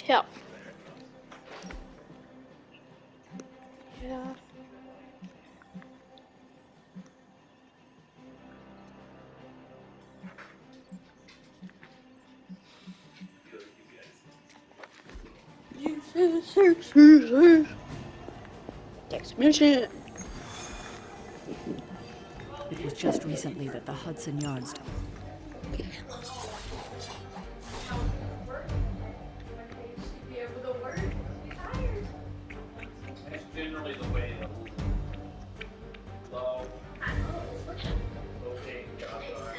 Yeah. Yeah. Next mission. It was just recently that the Hudson Yards. That's generally the way the low, locating jobs are.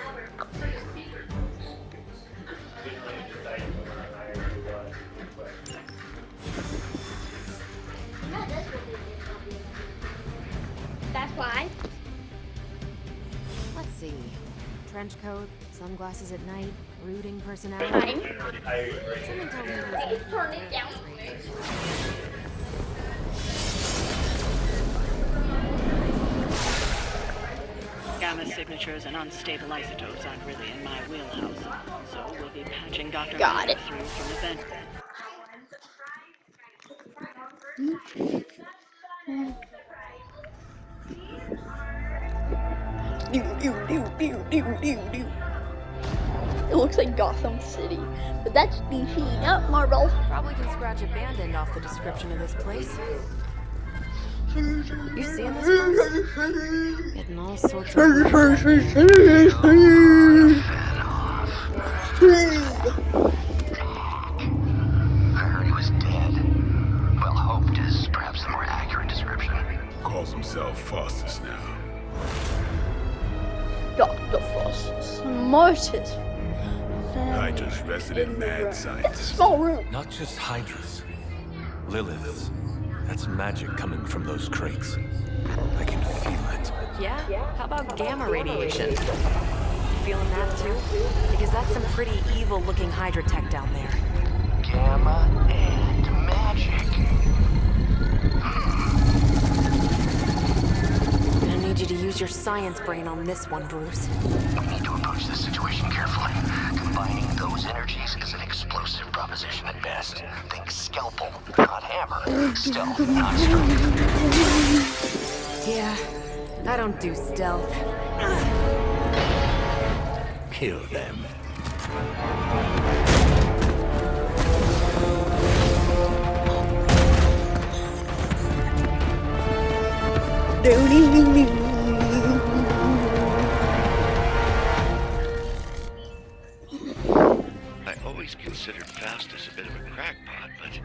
Generally, it's just like higher you want, but That's why. Let's see. Trench coat, sunglasses at night, brooding personality. Fine. generally higher you Someone told me he Please was turn it down. Gamma signatures and unstable isotopes aren't really in my wheelhouse, so we'll be patching Dr. Got it. through from the vent. It looks like Gotham City, but that's DC, not Marvel. Probably can scratch a band-aid off the description of this place. You seeing this place? Getting all sorts of I heard he was dead. Well, hoped is perhaps the more accurate description. Calls himself Faustus now. Dr. Frost, smartest. Hydra's resident mad It's a scientist. small room. Not just Hydras. Liliths. That's magic coming from those crates. I can feel it. Yeah? How about gamma radiation? You feeling that too? Because that's some pretty evil-looking Hydra tech down there. Gamma and magic. I need you to use your science brain on this one, Bruce. We need to approach this situation carefully. Combining those energies is an explosive proposition at best. Think scalpel, not hammer. Stealth, not strength. Yeah, I don't do stealth. Kill them. I always considered Faustus a bit of a crackpot, but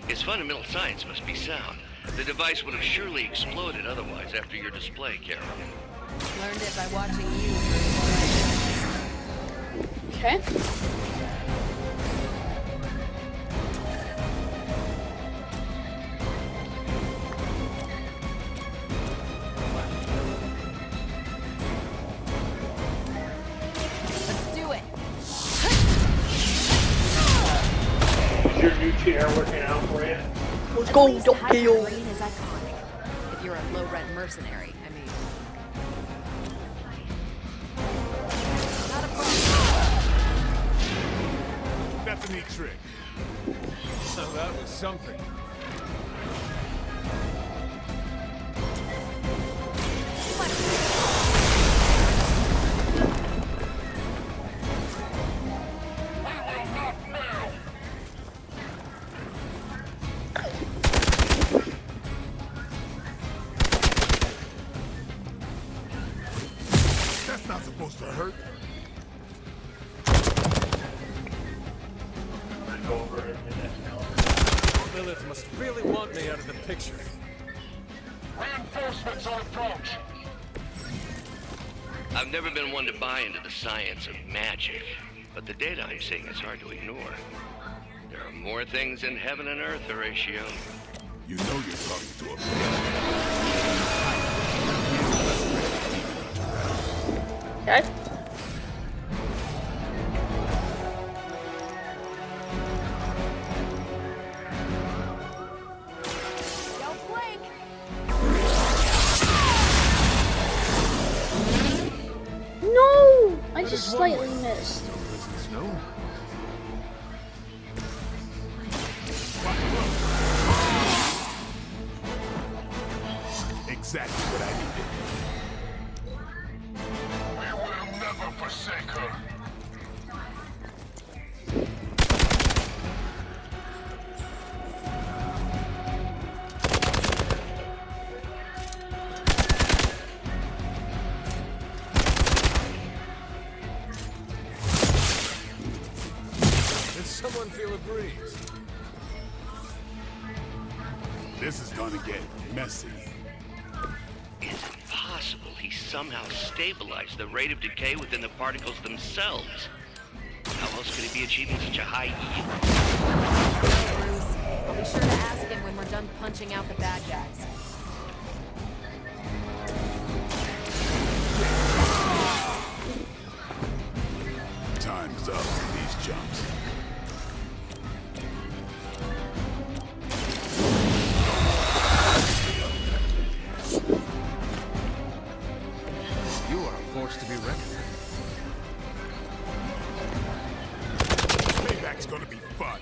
his fundamental science must be sound. The device would have surely exploded otherwise after your display, Carol. Learned it by watching you. Okay. Let's do it. is your new chair working out for you? Let's At go, least don't Hydra kill. Green is iconic. If you're a low-rent mercenary, I mean. Not a problem. That's a neat trick. So that was something. That's not supposed to hurt. Go over it and then Lilith must really want me out of the picture. Reinforcements on approach. I've never been one to buy into the science of magic, but the data I'm seeing is hard to ignore. There are more things in heaven and earth, Horatio. You know you're talking to a Okay. Don't blink. No! I just slightly missed. Snow? feel a breeze. This is gonna get messy. Is it possible he somehow stabilized the rate of decay within the particles themselves? How else could he be achieving such a high yield? Bruce, I'll be sure to ask him when we're done punching out the bad guys. Time's up for these jumps. You are a force to be reckoned with. Payback's gonna be fun.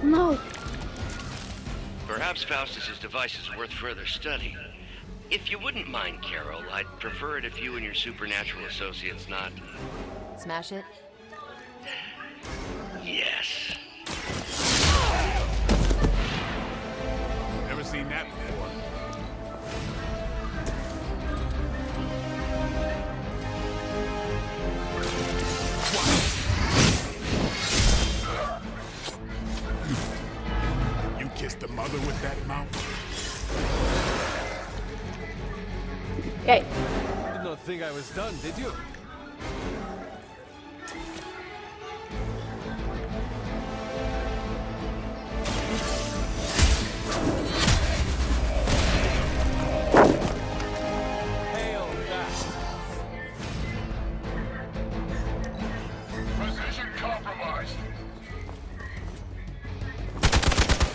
No. Perhaps Faustus's device is worth further study. If you wouldn't mind, Carol, I'd prefer it if you and your supernatural associates not... Smash it? Yes. Never seen that before. You kissed the mother with that mouth? Okay. Did not think I was done, did you? Hail that. Position compromised.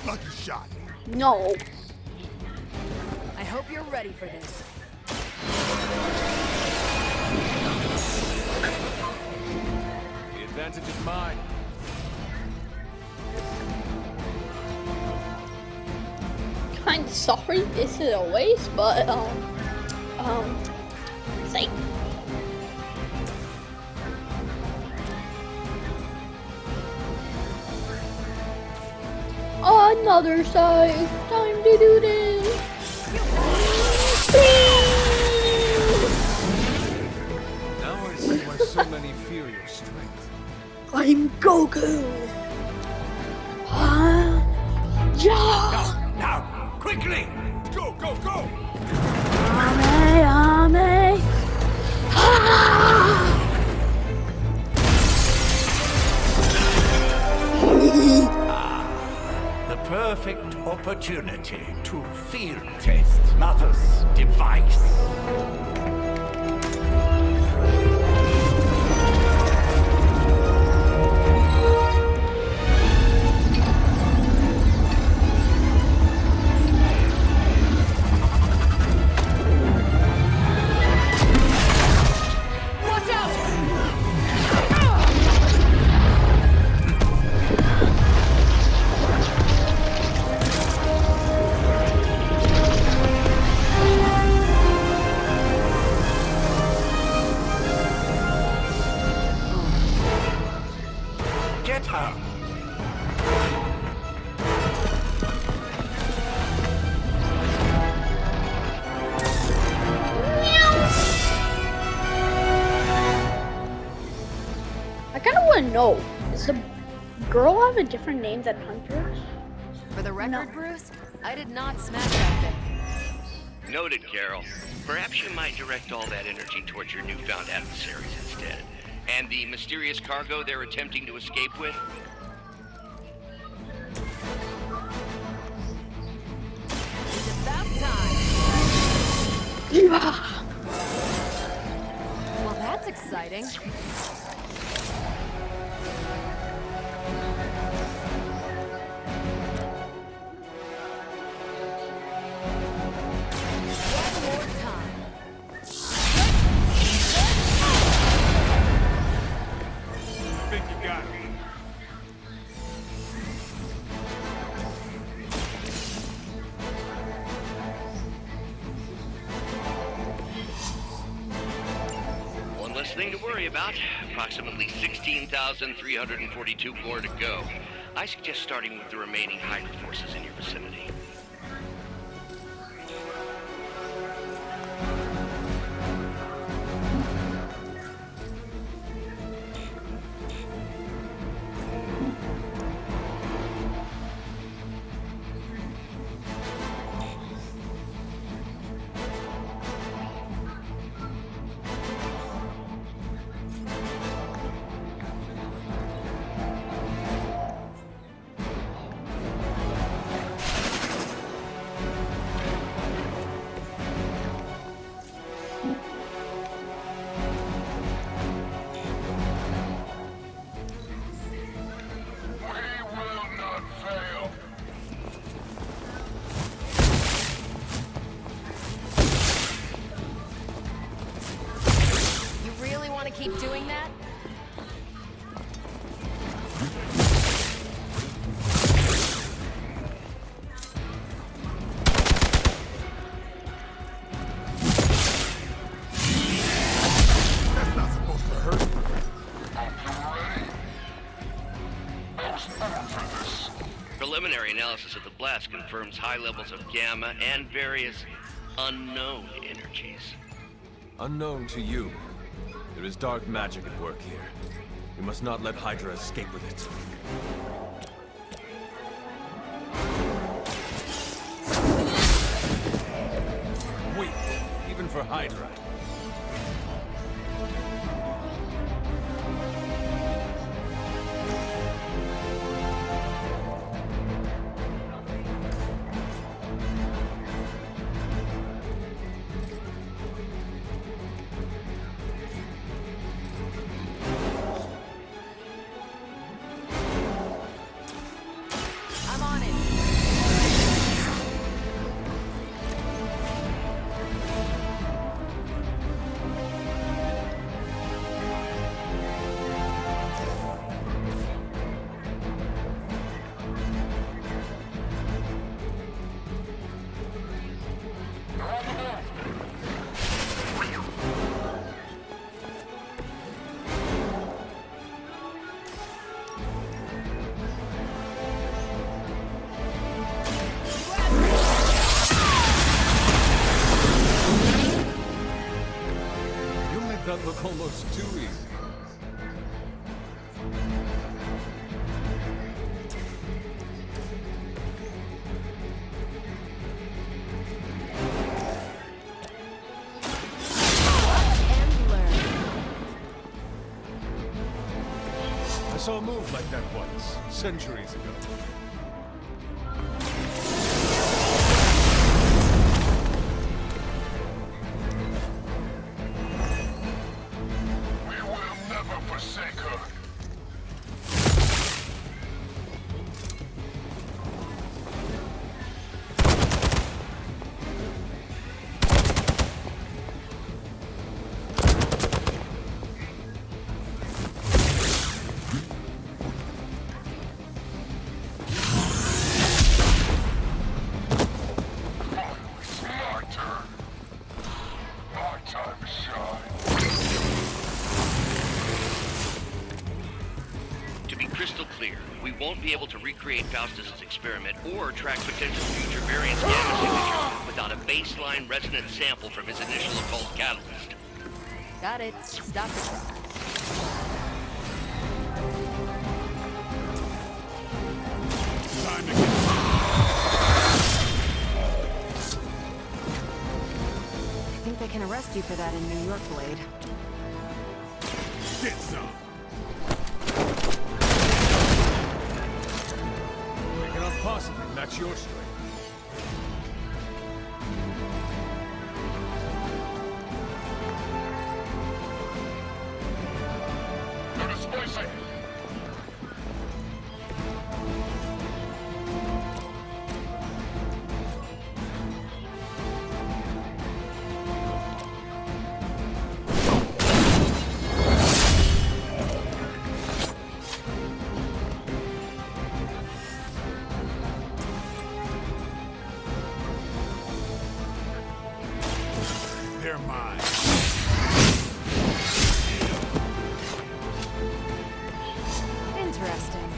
Lucky shot. No. I hope you're ready for this. The advantage is mine. Kinda sorry this is a waste, but sake. Another save. Time to do this. Now I see why so many fear your strength. I'm Goku. Ja. Now, quickly! Go, go, go! Ame. The perfect opportunity to field test Mother's device. Get her! I kind of want to know, does the girl have a different name than Hunter? For the record, No. Bruce, I did not smash that thing. Noted, Carol. Perhaps you might direct all that energy towards your newfound adversaries instead. And the mysterious cargo they're attempting to escape with? It's about time. Well, that's exciting. One more time. I think you got me. One less thing to worry about. Approximately 16,342 more to go. I suggest starting with the remaining Hydra forces in your vicinity. Keep doing that? That's not supposed to hurt. Preliminary analysis of the blast confirms high levels of gamma and various unknown energies. Unknown to you. There is dark magic at work here. We must not let Hydra escape with it. Weak, even for Hydra. I'm on it. You make that look almost too easy. And learn. I saw a move like that once, centuries ago. We will never forsake her. Smarter. Our time to shine. To be crystal clear, we won't be able to recreate Faustus's experiment or track potential future variants gamma signatures without a baseline resonance sample from his initial occult catalyst. Got it. Stop the truck. Time to get I think they can arrest you for that in New York, Blade. Get some. They cannot possibly match your strength. They're displacing. They're mine. Interesting.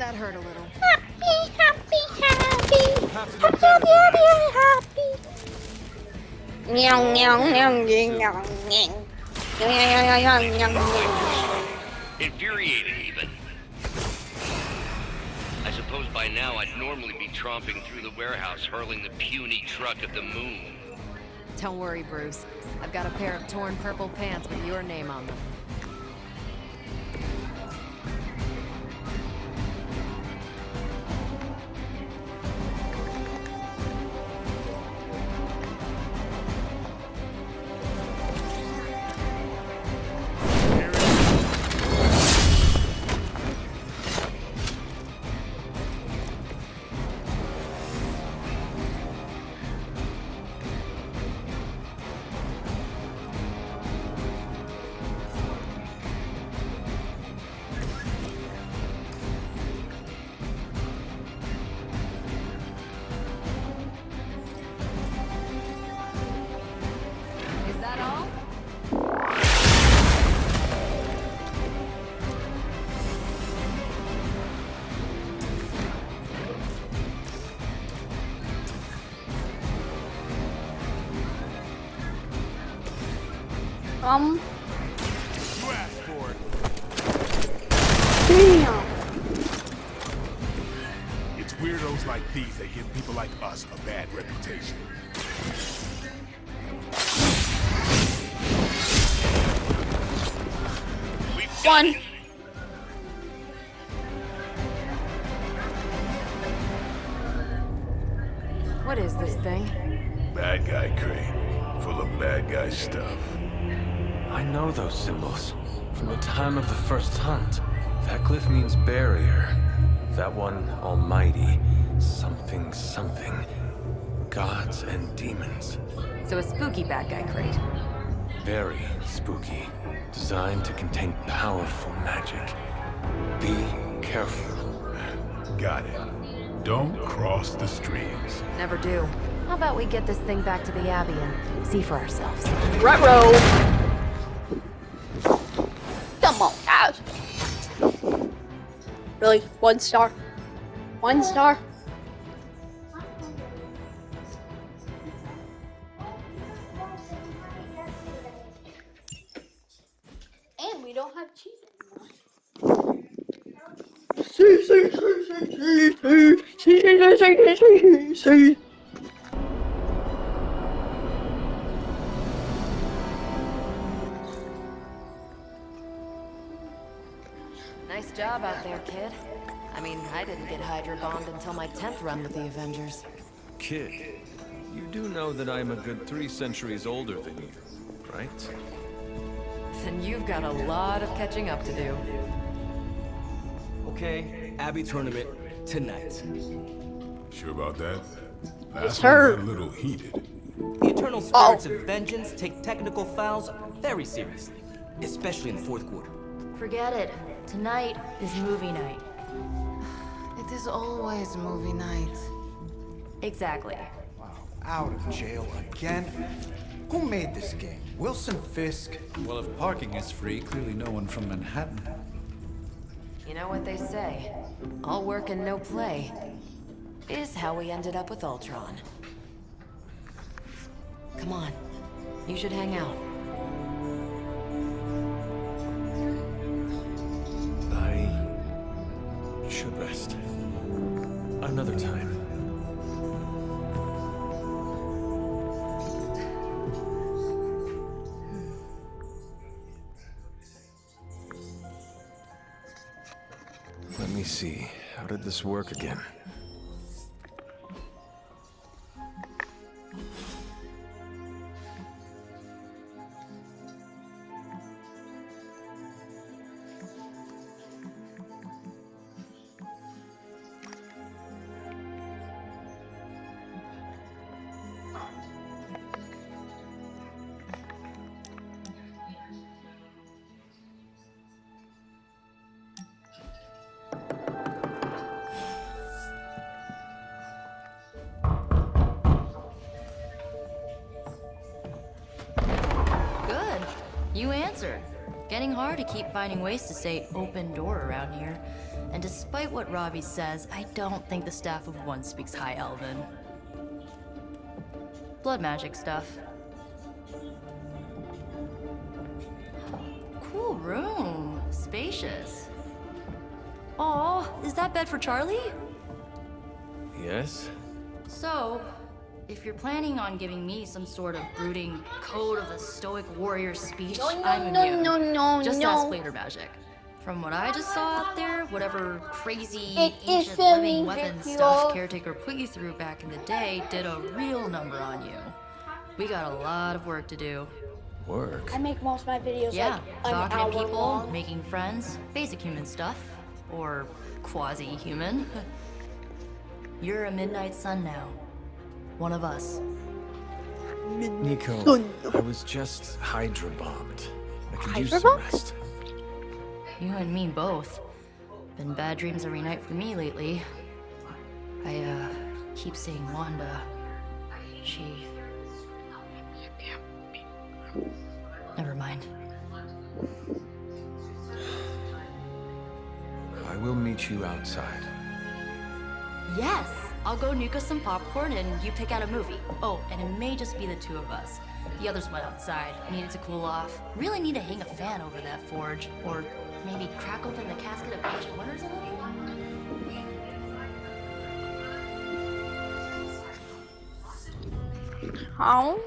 That hurt a little. Happy, happy, happy. Have to do Happy, better than happy, that. happy. Meow, meow, meow, meow, meow, meow. Infuriating, even. I suppose by now I'd normally be tromping through the warehouse, hurling the puny truck at the moon. Don't worry, Bruce. I've got a pair of torn purple pants with your name on them. Is that all? You asked for it. Damn. It's weirdos like these that give people like us a bad reputation. We've got One. it. What is this thing? Bad guy crate, full of bad guy stuff. I know those symbols. From the time of the first hunt. That glyph means barrier. That one, almighty. Something, something. Gods and demons. So a spooky bad guy crate. Very spooky. Designed to contain powerful magic. Be careful. Got it. Don't cross the streams. Never do. How about we get this thing back to the Abbey and see for ourselves? Ruh-roh. Come on, guys. Really? 1 star? 1 star? And we don't have cheese anymore. Nice job out there, kid. I mean, I didn't get Hydra bombed until my 10th run with the Avengers. Kid, you do know that I'm a good 3 centuries older than you, right? Then you've got a lot of catching up to do. Okay, Abbey tournament tonight. Sure about that? Last It's one her. got a little heated. The eternal spirits of vengeance take technical fouls very seriously, especially in the fourth quarter. Forget it. Tonight is movie night. It is always movie night. Exactly. Wow, out of jail again? Who made this game? Wilson Fisk? Well, if parking is free, clearly no one from Manhattan. You know what they say? All work and no play is how we ended up with Ultron. Come on. You should hang out. I should rest. Another time. Let me see. How did this work again? Good. You answered. Getting hard to keep finding ways to say open door around here. And despite what Robbie says, I don't think the staff of one speaks High Elven. Blood magic stuff. Cool room. Spacious. Aw, is that bed for Charlie? Yes? So, if you're planning on giving me some sort of brooding code of the stoic warrior speech, I'm immune. Just ask Flater Magic. From what I just saw out there, whatever crazy ancient living weapon stuff Caretaker put you through back in the day did a real number on you. We got a lot of work to do. Work? I make most of my videos Yeah, like talking an to hour people, long. making friends, basic human stuff. Or quasi-human. You're a Midnight Sun now. One of us. Nico, I was just Hydra bombed. I could use some Hydra-bombed? rest. You and me both. Been bad dreams every night for me lately. I, keep seeing Wanda. She... Never mind. I will meet you outside. Yes! I'll go nuke us some popcorn and you pick out a movie. Oh, and it may just be the two of us. The others went outside, needed to cool off. Really need to hang a fan over that forge. Or maybe crack open the casket of ancient wonders a little? How?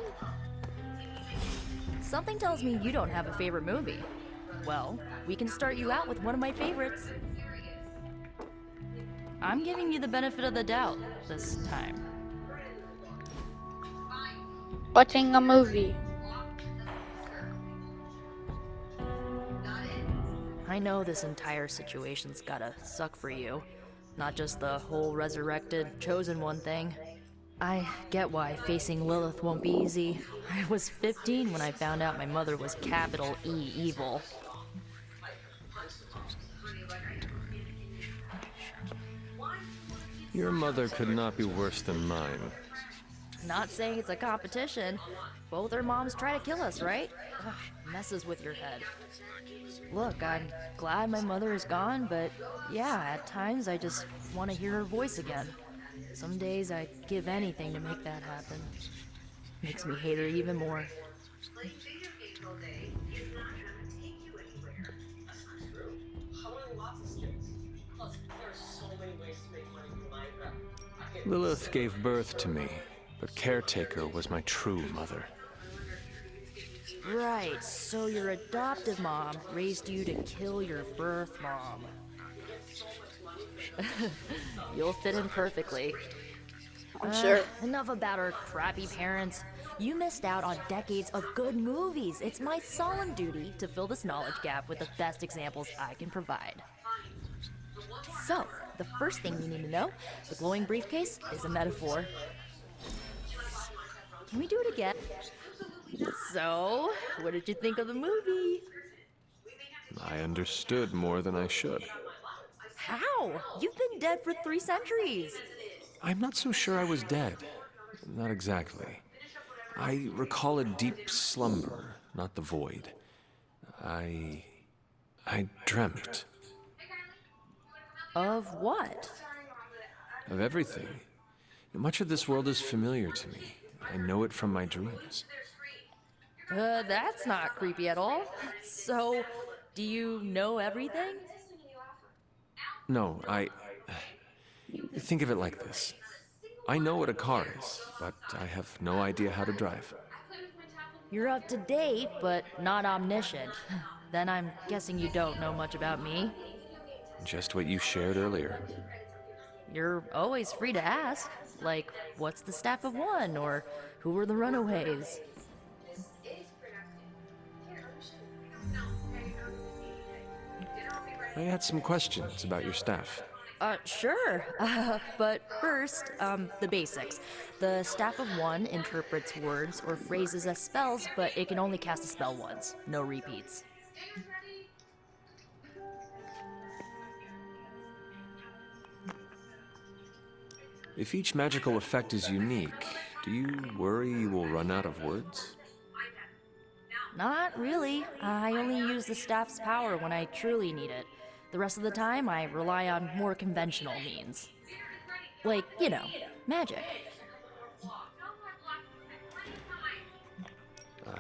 Something tells me you don't have a favorite movie. Well, we can start you out with one of my favorites. I'm giving you the benefit of the doubt this time. Watching a movie. I know this entire situation's gotta suck for you. Not just the whole resurrected, chosen one thing. I get why facing Lilith won't be easy. I was 15 when I found out my mother was capital E evil. Your mother could not be worse than mine. Not saying it's a competition. Both our moms try to kill us, right? Ugh, messes with your head. Look, I'm glad my mother is gone, but yeah, at times I just want to hear her voice again. Some days I'd give anything to make that happen. Makes me hate her even more. Lilith gave birth to me, but Caretaker was my true mother. Right, so your adoptive mom raised you to kill your birth mom. You'll fit in perfectly. I'm sure. Enough about our crappy parents. You missed out on decades of good movies. It's my solemn duty to fill this knowledge gap with the best examples I can provide. So, the first thing you need to know, the glowing briefcase is a metaphor. Can we do it again? So, what did you think of the movie? I understood more than I should. How? You've been dead for 3 centuries. I'm not so sure I was dead. Not exactly. I recall a deep slumber, not the void. I dreamt. Of what? Of everything. Much of this world is familiar to me. I know it from my dreams. That's not creepy at all. So, do you know everything? No, think of it like this. I know what a car is, but I have no idea how to drive. You're up to date, but not omniscient. Then I'm guessing you don't know much about me. Just what you shared earlier. You're always free to ask. Like, what's the Staff of One? Or who were the Runaways? I had some questions about your staff. Sure. But first, the basics. The Staff of One interprets words or phrases as spells, but it can only cast a spell once. No repeats. If each magical effect is unique, do you worry you will run out of words? Not really. I only use the staff's power when I truly need it. The rest of the time, I rely on more conventional means. Like, you know, magic.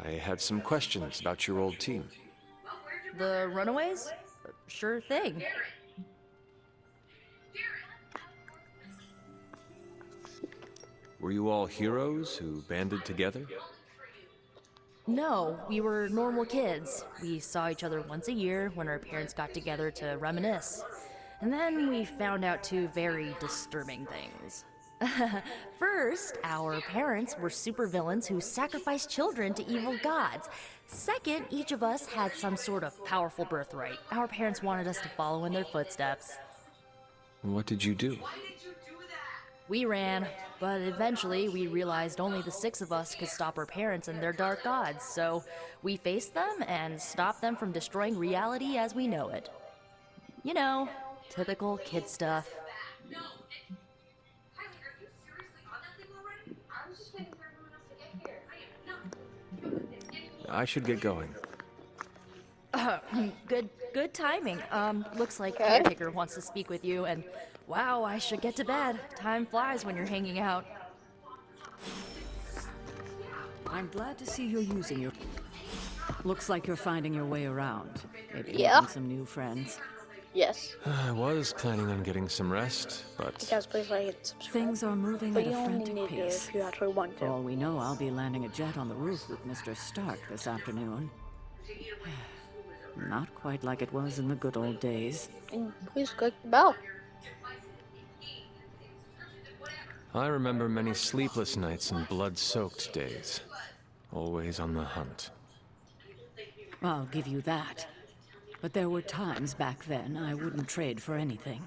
I had some questions about your old team. The Runaways? Sure thing. Were you all heroes who banded together? No, we were normal kids. We saw each other once a year when our parents got together to reminisce. And then we found out two very disturbing things. First, our parents were supervillains who sacrificed children to evil gods. Second, each of us had some sort of powerful birthright. Our parents wanted us to follow in their footsteps. What did you do? We ran, but eventually we realized only the 6 of us could stop our parents and their dark gods, so we faced them and stopped them from destroying reality as we know it. You know, typical kid stuff. I should get going. Good timing. Looks like Caretaker wants to speak with you, and wow, I should get to bed. Time flies when you're hanging out. I'm glad to see you're using your... Looks like you're finding your way around. Maybe Yeah. making some new friends. Yes. I was planning on getting some rest, but... Guys, please like and subscribe. Things are moving But at a you only frantic need to pace. if you actually want For to. all we know, I'll be landing a jet on the roof with Mr. Stark this afternoon. Not quite like it was in the good old days. And please click the bell. I remember many sleepless nights and blood-soaked days. Always on the hunt. I'll give you that. But there were times back then I wouldn't trade for anything.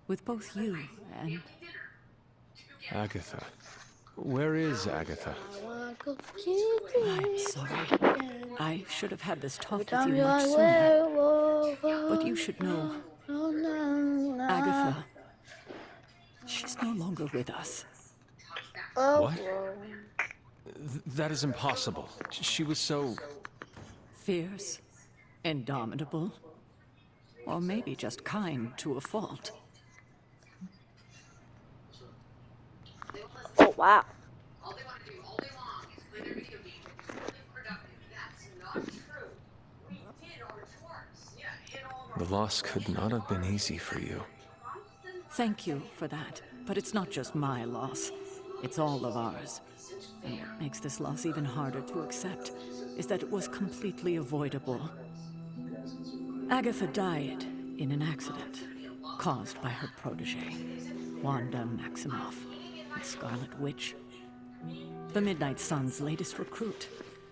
With both you and... Agatha. Where is Agatha? I'm sorry. I should have had this talk with you much sooner. But you should know, Agatha, she's no longer with us. What? That is impossible. She was so... Fierce, indomitable, or maybe just kind to a fault. Oh, wow. The loss could not have been easy for you. Thank you for that, but it's not just my loss. It's all of ours. And what makes this loss even harder to accept is that it was completely avoidable. Agatha died in an accident caused by her protege, Wanda Maximoff, the Scarlet Witch. The Midnight Sun's latest recruit,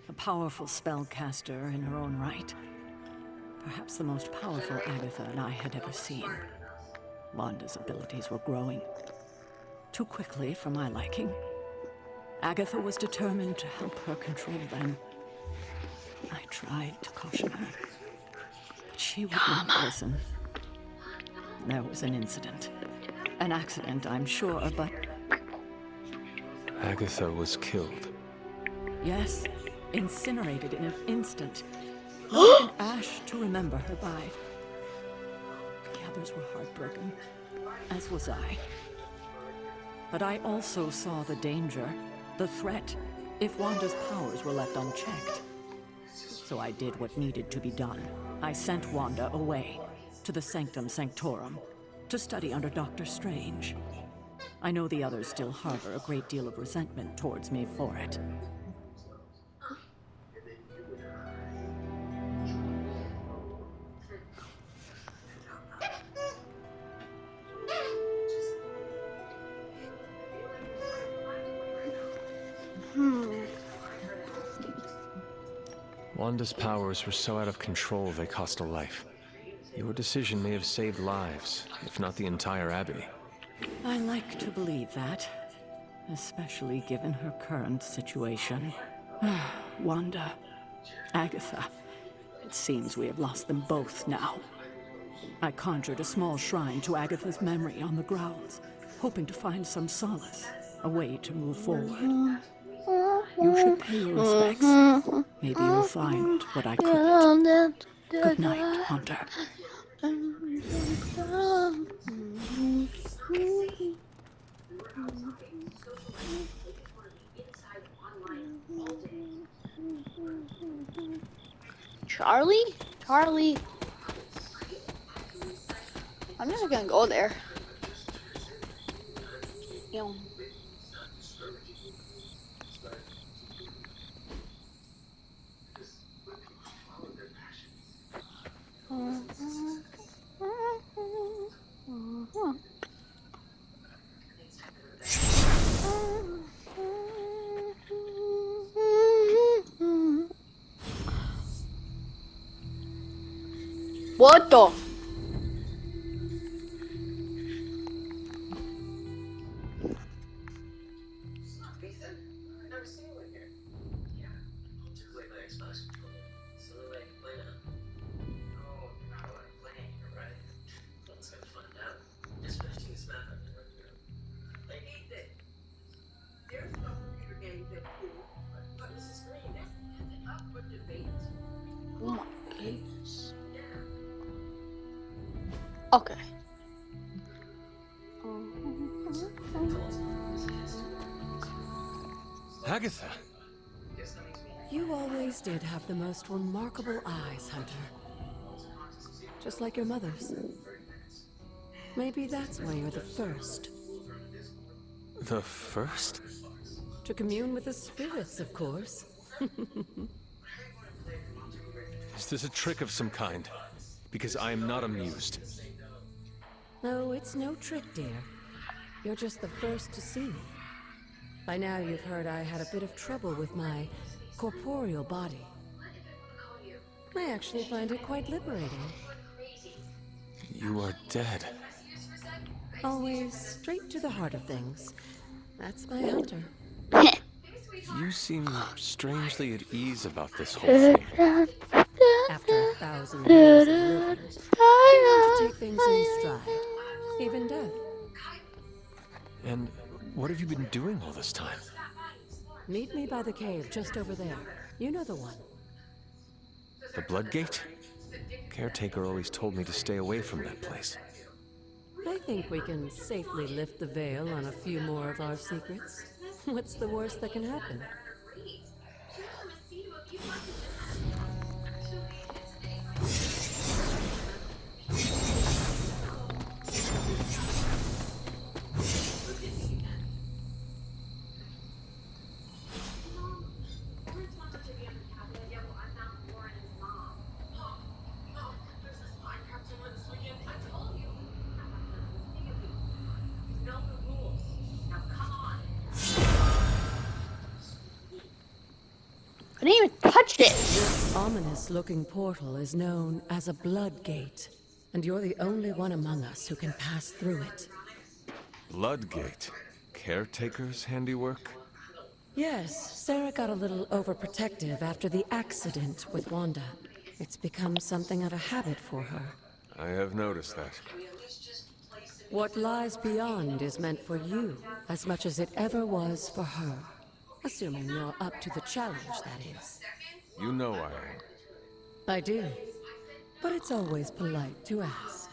a powerful spellcaster in her own right. Perhaps the most powerful Agatha and I had ever seen. Wanda's abilities were growing. Too quickly for my liking. Agatha was determined to help her control them. I tried to caution her, but she would not listen. There was an incident. An accident, I'm sure, but... Agatha was killed. Yes, incinerated in an instant. Not an ash to remember her by. The others were heartbroken, as was I. But I also saw the danger, the threat, if Wanda's powers were left unchecked. So I did what needed to be done. I sent Wanda away, to the Sanctum Sanctorum, to study under Dr. Strange. I know the others still harbor a great deal of resentment towards me for it. Wanda's powers were so out of control they cost a life. Your decision may have saved lives, if not the entire Abbey. I like to believe that, especially given her current situation. Wanda, Agatha, it seems we have lost them both now. I conjured a small shrine to Agatha's memory on the grounds, hoping to find some solace, a way to move forward. You should pay your respects. Maybe you'll find what I couldn't. Good night, Hunter. Charlie? Charlie. I'm just gonna go there. Yo. What the? Oh my goodness. Okay. Agatha. You always did have the most remarkable eyes, Hunter. Just like your mother's. Maybe that's why you're the first. The first? To commune with the spirits, of course. Is this a trick of some kind? Because I am not amused. No, it's no trick, dear. You're just the first to see me. By now you've heard I had a bit of trouble with my corporeal body. I actually find it quite liberating. You are dead. Always straight to the heart of things. That's my Hunter. You seem strangely at ease about this whole thing. After 1,000 years of living, I learned to take things in stride, even death. And what have you been doing all this time? Meet me by the cave just over there. You know the one. The Bloodgate? Caretaker always told me to stay away from that place. I think we can safely lift the veil on a few more of our secrets. What's the worst that can happen? I didn't even touch it. This ominous-looking portal is known as a Bloodgate, and you're the only one among us who can pass through it. Bloodgate? Caretaker's handiwork? Yes, Sarah got a little overprotective after the accident with Wanda. It's become something of a habit for her. I have noticed that. What lies beyond is meant for you as much as it ever was for her. Assuming you're up to the challenge, that is. You know I am. I do. But it's always polite to ask.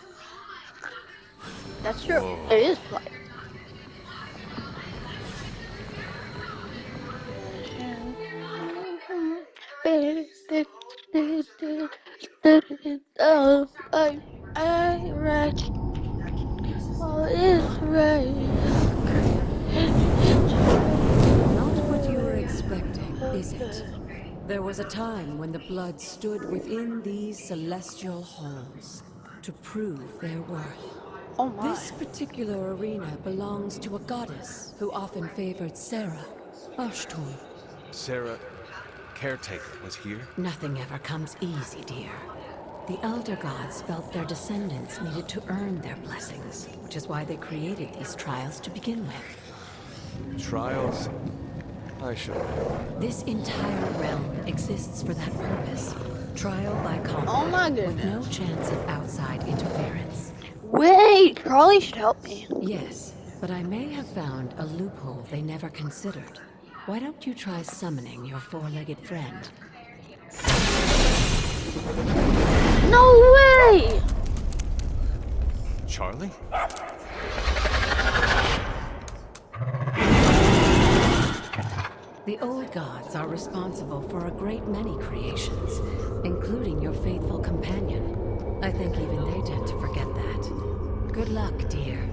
That's true. Whoa. It is polite. Oh, I right. Oh, it's right. Not what you were expecting, is it? There was a time when the blood stood within these celestial halls to prove their worth. Oh my. This particular arena belongs to a goddess who often favored Sarah, Ashtor. Sarah, Caretaker, was here? Nothing ever comes easy, dear. The Elder Gods felt their descendants needed to earn their blessings, which is why they created these trials to begin with. Trials? I should know. This entire realm exists for that purpose. Trial by combat. Oh my goodness. With no chance of outside interference. Wait, Charlie should help me. Yes, but I may have found a loophole they never considered. Why don't you try summoning your four-legged friend? No way! Charlie? The old gods are responsible for a great many creations, including your faithful companion. I think even they tend to forget that. Good luck, dear.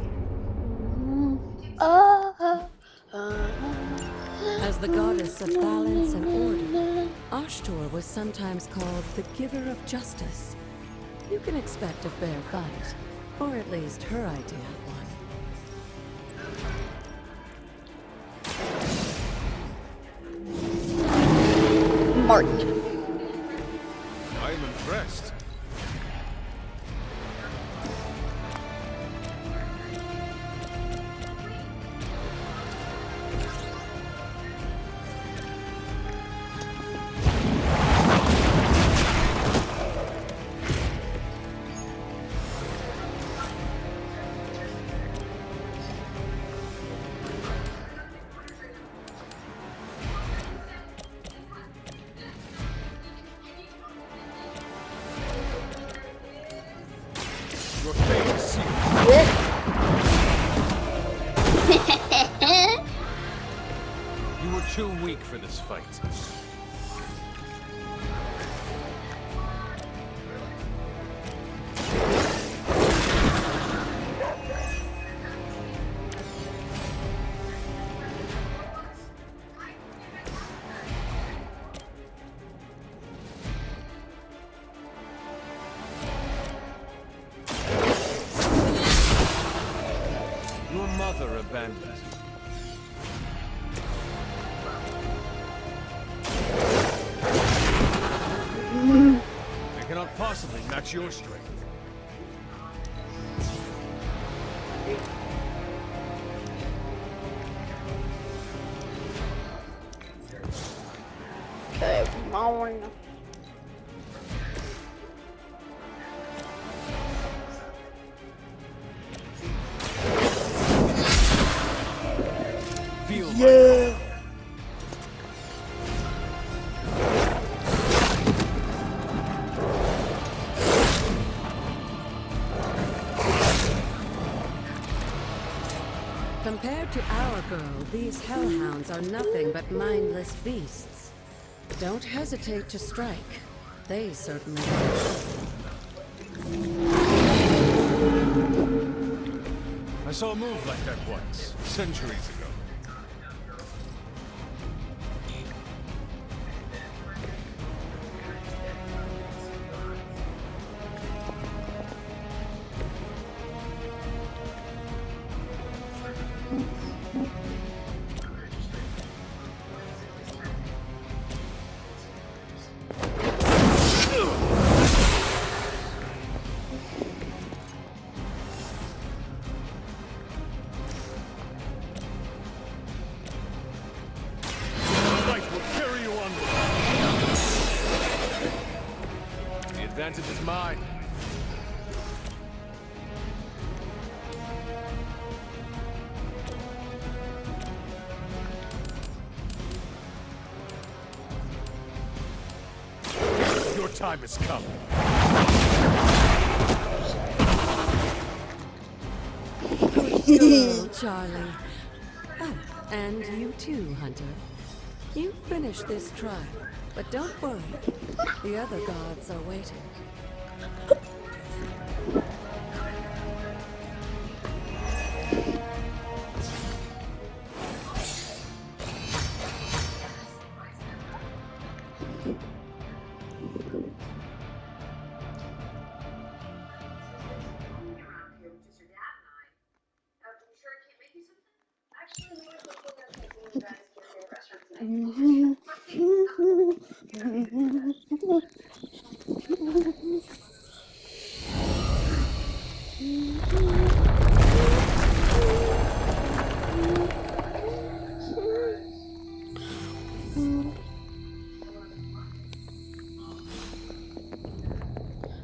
As the goddess of balance and order, Ashtor was sometimes called the giver of justice. You can expect a fair fight, or at least her idea of one. Marked. I am impressed. Your fate is sealed. You were too weak for this fight. Your mother abandoned you. They cannot possibly match your strength. Okay, on. Feel Yeah. Compared to our girl, these hellhounds are nothing but mindless beasts. Don't hesitate to strike. They certainly will. I saw a move like that once, centuries ago. The advantage is mine. Your time has come. Good girl, Charlie. Oh, and you too, Hunter. You finished this trial, but don't worry. The other gods are waiting.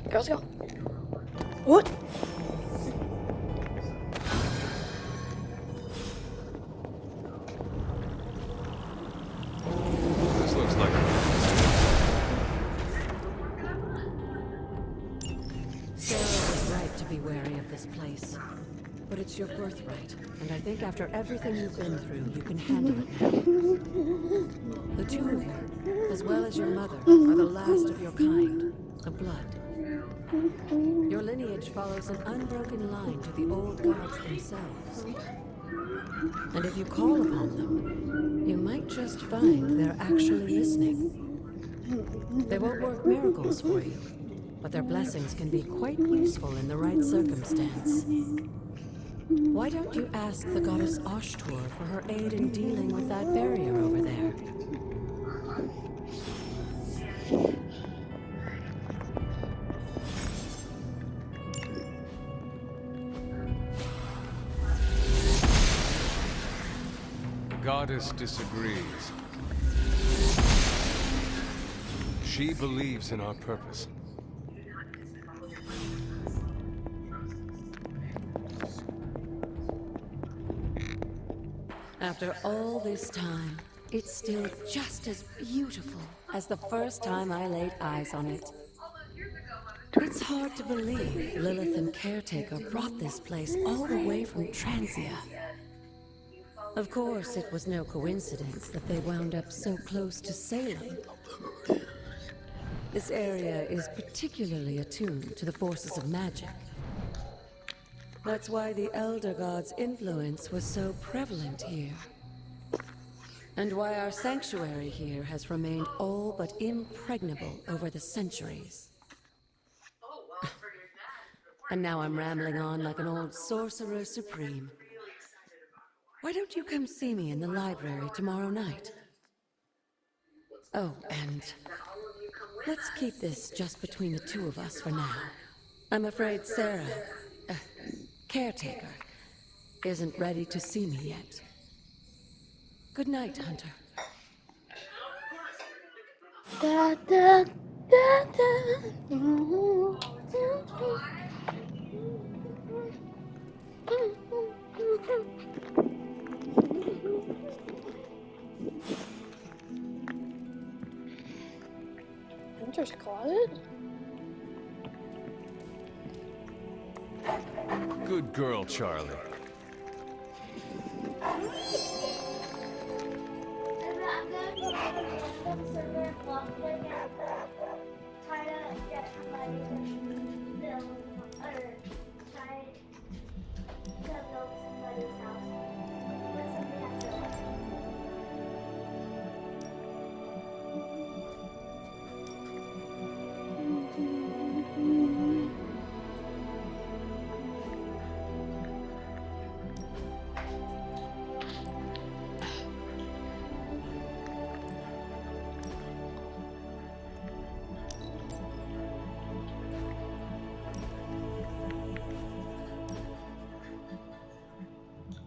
Girls go. What? Sarah was right to be wary of this place. But it's your birthright, and I think after everything you've been through, you can handle it now. The two of you, as well as your mother, are the last of your kind, the Blood. Your lineage follows an unbroken line to the old gods themselves. And if you call upon them, you might just find they're actually listening. They won't work miracles for you, but their blessings can be quite useful in the right circumstance. Why don't you ask the goddess Ashtur for her aid in dealing with that barrier over there? The goddess disagrees. She believes in our purpose. After all this time, it's still just as beautiful as the first time I laid eyes on it. It's hard to believe Lilith and Caretaker brought this place all the way from Transia. Of course, it was no coincidence that they wound up so close to Salem. This area is particularly attuned to the forces of magic. That's why the Elder God's influence was so prevalent here. And why our sanctuary here has remained all but impregnable over the centuries. And now I'm rambling on like an old sorcerer supreme. Why don't you come see me in the library tomorrow night? Oh, and let's keep this just between the two of us for now. I'm afraid Sarah, Caretaker, isn't ready to see me yet. Good night, Hunter. Da, da, da, da. Hunter's closet? Good girl, Charlie.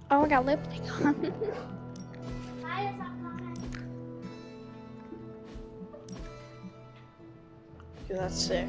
Oh, I got lipstick on. Dude, that's sick.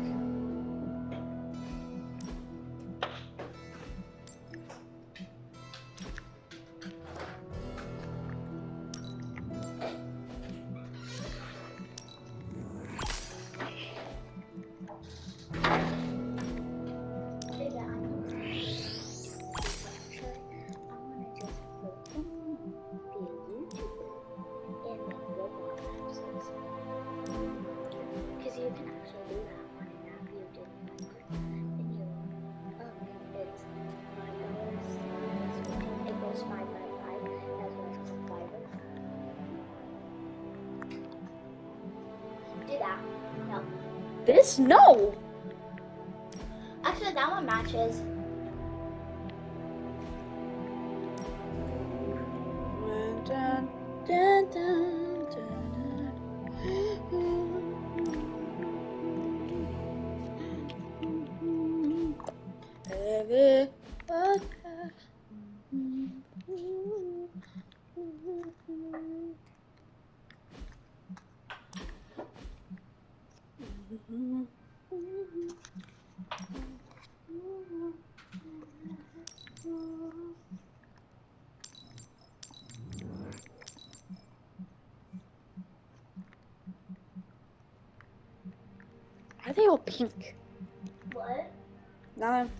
This? No! Actually, that one matches. Dun, dun, dun, dun, Are they all pink? What? Nothing.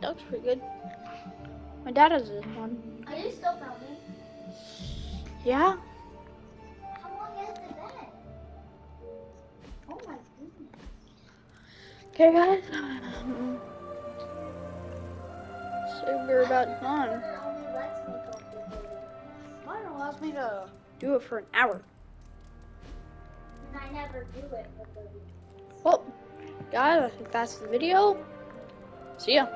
That looks pretty good. My dad has this one. Are you still filming? Yeah. How long has it been? Oh my goodness. Okay, guys. So we're about done. Only lets me go through videos. Mine allows me to do it for an hour. And I never do it for 30 minutes. Well, guys, I think that's the video. See ya.